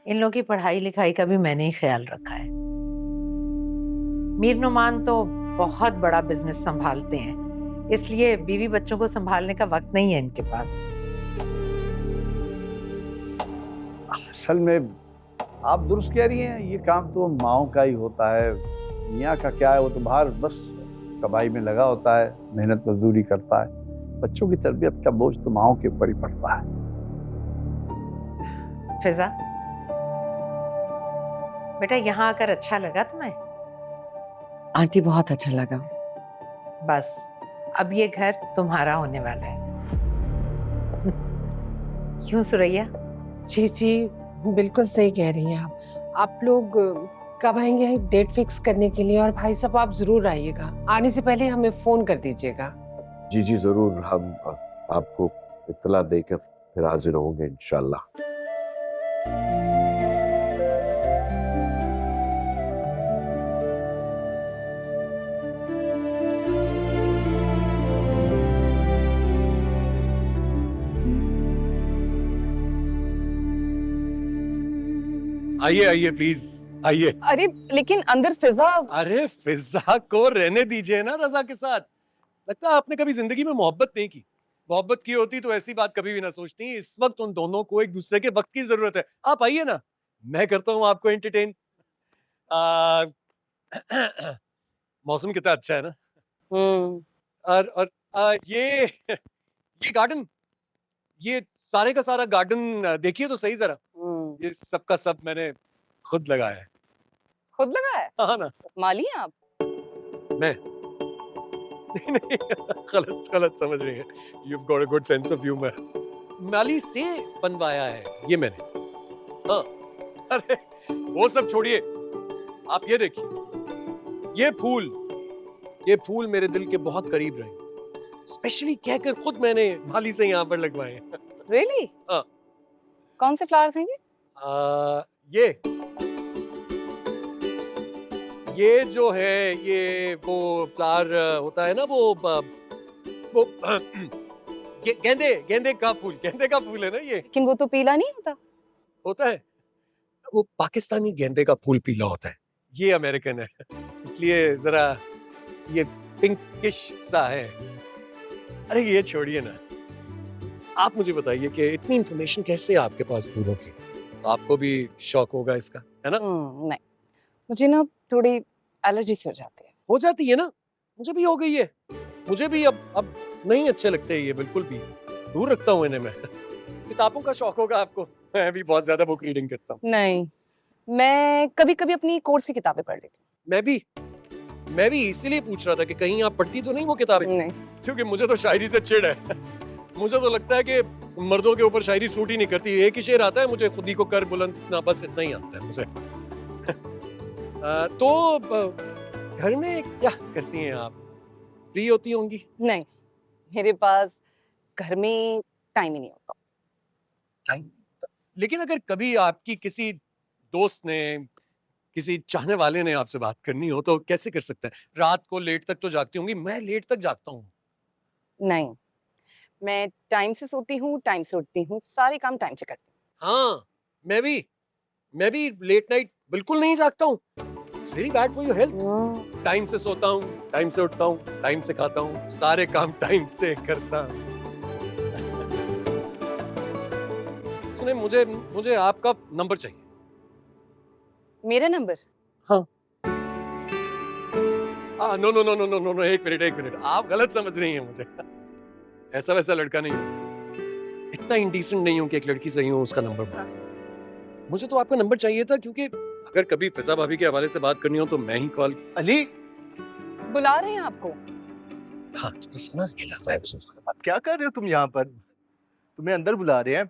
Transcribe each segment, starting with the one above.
इन लोगों की पढ़ाई लिखाई का भी मैंने ही ख्याल रखा है। मीर नुमान तो बहुत बड़ा बिजनेस संभालते हैं, इसलिए बीवी बच्चों को संभालने का वक्त नहीं है इनके पास। असल में आप दुरुस्त कह रही हैं, ये काम तो माओ का ही होता है। मियाँ का क्या है, वो तो बाहर बस कमाई में लगा होता है, मेहनत मजदूरी करता है। बच्चों की तरबियत का बोझ तो माओ के ऊपर ही पड़ता है। फिजा, बेटा यहाँ आकर अच्छा लगा तुम्हें? आंटी बहुत अच्छा लगा। बस अब ये घर तुम्हारा होने वाला है। क्यों सुरैया? जी जी, बिल्कुल सही कह रही हैं आप लोग कब आएंगे डेट फिक्स करने के लिए? और भाई साहब आप जरूर आइएगा, आने से पहले हमें फोन कर दीजिएगा। जी जी जरूर, हम आपको इत्तला देकर फिर हाजिर होंगे इंशाल्लाह। आइए आइए प्लीज आइए। अरे लेकिन अंदर फिजा। अरे फिजा को रहने दीजिए ना रजा के साथ। लगता है आपने कभी जिंदगी में मोहब्बत नहीं की। मोहब्बत की होती तो ऐसी बात कभी भी ना सोचती। इस वक्त उन दोनों को एक दूसरे के वक्त की जरूरत है। आप आइए ना, मैं करता हूँ आपको एंटरटेन। मौसम कितना अच्छा है ना। और ये गार्डन, ये सारे का सारा गार्डन देखिए तो सही जरा। ये सबका सब मैंने खुद लगाया है। खुद लगा है? हाँ ना। माली हैं आप? मैं नहीं नहीं, गलत गलत समझ रही है। You've got a good sense of humor. माली से बनवाया है ये मैंने। हाँ, अरे वो सब छोड़िए, आप ये देखिए, ये फूल मेरे दिल के बहुत करीब रहे। स्पेशली कहकर खुद मैंने माली से यहाँ पर लगवाए हैं। Really? हाँ। कौन से फ्लावर्स हैं ये? ये जो है, ये वो फ्लावर होता है ना, वो गेंदे का फूल है ना ये। लेकिन वो तो पीला नहीं होता है, वो पाकिस्तानी गेंदे का फूल पीला होता है, ये अमेरिकन है, इसलिए जरा ये पिंकिश सा है। अरे ये छोड़िए ना, आप मुझे बताइए कि इतनी इंफॉर्मेशन कैसे आपके पास फूलों की? आपको भी शौक होगा इसका, है ना? नहीं, मुझे ना थोड़ी एलर्जी से हो जाती है। हो जाती है ना, मुझे भी हो गई है। मुझे भी अब नहीं अच्छे लगते ये, बिल्कुल भी दूर रखता हूँ इन्हें मैं। किताबों का शौक होगा आपको, मैं भी बहुत ज्यादा बुक रीडिंग करता हूँ। नहीं, मैं कभी कभी अपनी कोर्स की किताबें पढ़ लेती मैं भी इसीलिए पूछ रहा था कि कहीं आप पढ़ती तो नहीं वो किताबें? हूँ। नहीं, क्योंकि मुझे तो शायरी से चिढ़ है। मुझे तो लगता है कि मर्दों के ऊपर शायरी सूट ही नहीं करती। एक ही शेर आता है मुझे, खुदी को कर बुलंद, इतना बस इतना ही आता है मुझे। तो घर में क्या करती हैं आप? फ्री होती होंगी? नहीं, मेरे पास घर में टाइम ही नहीं होता। टाइम? लेकिन अगर कभी आपकी किसी दोस्त ने, किसी चाहने वाले ने आपसे बात करनी हो तो कैसे कर सकते हैं? रात को लेट तक तो जागती होंगी, मैं लेट तक जागता हूँ। नहीं, मैं टाइम से सोती हूँ, टाइम से उठती हूँ, सारे काम टाइम से करती हाँ, मैं भी लेट नाइट बिल्कुल नहीं जागता हूँ। It's very bad for your health. हूँ। टाइम से सोता हूँ, टाइम से उठता हूँ, टाइम से खाता हूँ, सारे काम टाइम से करता हूँ। सुने, मुझे आपका नंबर चाहिए। मेरा नंबर? हाँ। नो, एक मिनट, आप गलत समझ रही हैं मुझे। ऐसा वैसा लड़का नहीं हूँ, इतना इंडिसेंट नहीं हूँ कि एक लड़की से यूं उसका नंबर मांगे। मुझे तो आपका नंबर चाहिए था, क्योंकि अगर कभी फिजा भाभी के हवाले से बात करनी हो तो मैं ही कॉल। अली बुला रहे हैं आपको। हाँ, सुना क्या कर रहे हो तुम यहाँ पर? तुम्हें अंदर बुला रहे हैं,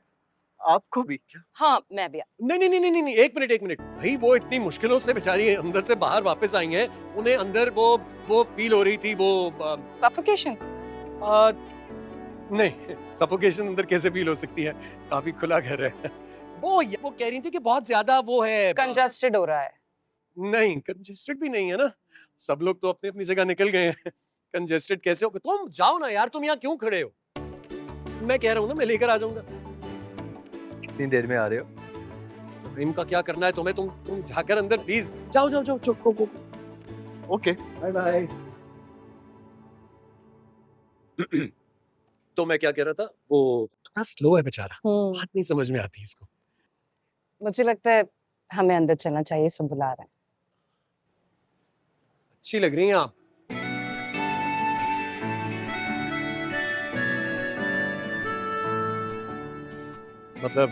आपको भी क्या? हाँ, मैं भी। नहीं, एक मिनट भाई, वो इतनी मुश्किलों से बेचारी अंदर से बाहर वापस आई हैं, उन्हें अंदर वो फील हो रही थी, वो सफोकेशन? नहीं, सफोकेशन अंदर कैसे फील हो सकती है? काफी खुला घर है। वो कह रही थी कि बहुत ज्यादा वो है, कंजस्टेड हो रहा है। नहीं, कंजेस्टेड भी नहीं है ना, सब लोग तो अपनी अपनी जगह निकल गए हैं। कंजेस्टेड कैसे हो? तुम जाओ ना यार, तुम यहाँ क्यों खड़े हो? मैं कह रहा हूँ ना, मैं लेकर आ जाऊंगा। कितनी देर में आ रहे हो? टाइम का क्या करना है तुम्हें? तुम जाकर अंदर प्लीज जाओ जाओ जाओ चुप गो। Okay bye bye. तो मैं क्या कह रहा था, वो थोड़ा स्लो है बेचारा, बात नहीं समझ में आती इसको। मुझे लगता है हमें अंदर चलना चाहिए, सब बुला रहे हैं। अच्छी लग रही हैं आप। मतलब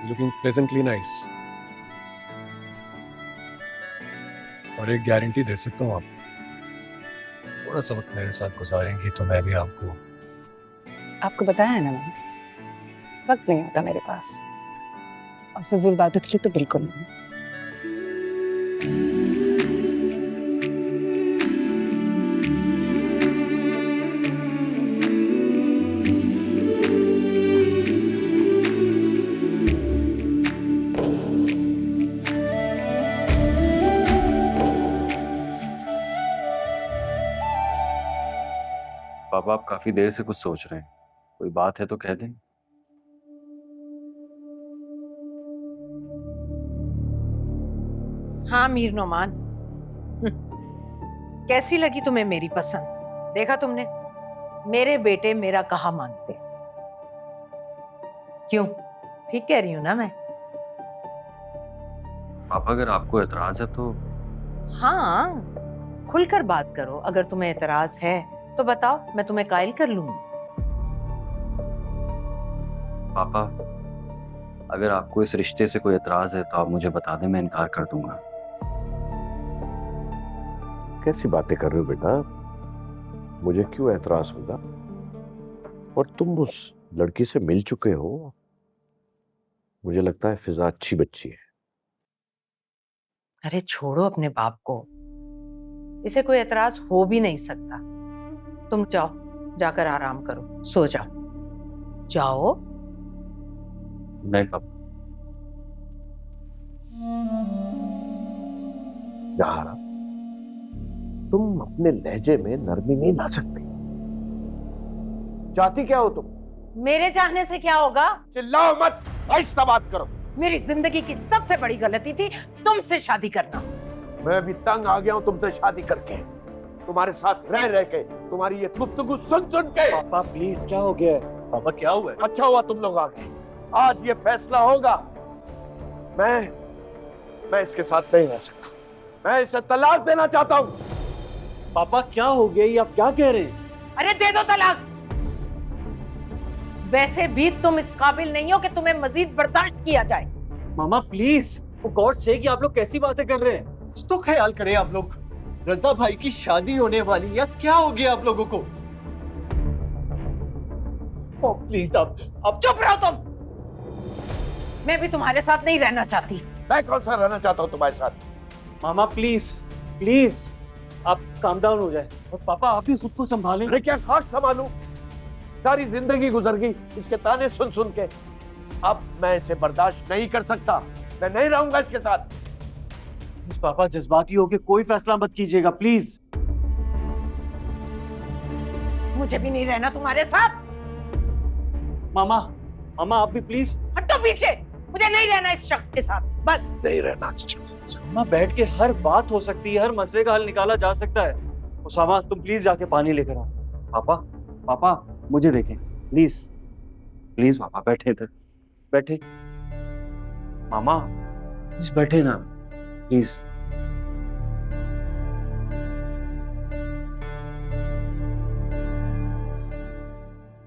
लुकिंग प्लेजेंटली नाइस। और एक गारंटी दे सकता हूँ, आप थोड़ा सा वक्त मेरे साथ गुजारेंगी तो मैं भी आपको बताया है ना मैंने, वक्त नहीं होता मेरे पास, और फिजूल बातों के लिए तो बिल्कुल नहीं। पापा आप काफी देर से कुछ सोच रहे हैं, कोई बात है तो कह दें। हाँ मीर नोमान, कैसी लगी तुम्हें मेरी पसंद? देखा तुमने, मेरे बेटे मेरा कहा मानते। क्यों, ठीक कह रही हूं ना मैं? पापा अगर आपको एतराज है तो हाँ, खुलकर बात करो। अगर तुम्हें एतराज है तो बताओ, मैं तुम्हें कायल कर लूंगी। पापा अगर आपको इस रिश्ते से कोई एतराज है तो आप मुझे बता दें, मैं इनकार कर दूंगा। कैसी बातें कर रहे हो बेटा? मुझे क्यों एतराज होगा? और तुम उस लड़की से मिल चुके हो, मुझे लगता है फिजा अच्छी बच्ची है। अरे छोड़ो अपने बाप को, इसे कोई एतराज हो भी नहीं सकता। तुम जाओ, जाकर आराम करो, सो जाओ। जाओ। नहीं पापा। जहारा, तुम अपने लहजे में नरमी नहीं ला सकती। चाहती क्या हो तुम? मेरे चाहने से क्या होगा? चिल्लाओ मत, आहिस्ता बात करो। मेरी जिंदगी की सबसे बड़ी गलती थी तुमसे शादी करना। मैं अभी तंग आ गया हूं तुमसे शादी करके, तुम्हारे साथ रह रह के, तुम्हारी ये गुफ्तगू सुन सुन के। पापा प्लीज, क्या हो गया है? पापा क्या हुआ है? अच्छा हुआ तुम लोग आ गए, आज ये फैसला होगा। मैं इसके साथ नहीं रह सकता, मैं इसे तलाक देना चाहता हूँ। पापा क्या हो गया, ये आप क्या कह रहे हैं? अरे दे दो तलाक। वैसे भी तुम इस काबिल नहीं हो कि तुम्हें मजीद बर्दाश्त किया जाए। मामा प्लीज, वो गॉड से कि आप लोग कैसी बातें कर रहे हैं? कुछ तो ख्याल करें आप लोग। रजा भाई की शादी होने वाली, या क्या हो गया आप लोगों को? ओ प्लीज, आप चुप रहो तुम। मैं भी तुम्हारे साथ नहीं रहना चाहती। मैं कौन सा रहना चाहता हूँ तुम्हारे साथ? मामा प्लीज प्लीज, आप काम डाउन हो जाए। और पापा आप भी खुद को संभालें। अरे क्या खाक संभालूं, सारी जिंदगी गुजर गई इसके ताने सुन सुन के। अब मैं इसे बर्दाश्त नहीं कर सकता, मैं नहीं रहूंगा इसके साथ। प्लीज पापा, जज्बाती होके कोई फैसला मत कीजिएगा प्लीज। मुझे भी नहीं रहना तुम्हारे साथ। मामा मामा आप भी प्लीज। हटो पीछे, मुझे नहीं रहना इस शख्स के साथ, बस। नहीं रहना। मामा बैठ के हर बात हो सकती है, हर मसले का हल निकाला जा सकता है। उसामा तुम प्लीज जाके पानी लेकर आओ। पापा पापा मुझे देखें प्लीज। प्लीज पापा बैठे इधर, बैठे। मामा प्लीज बैठे ना प्लीज।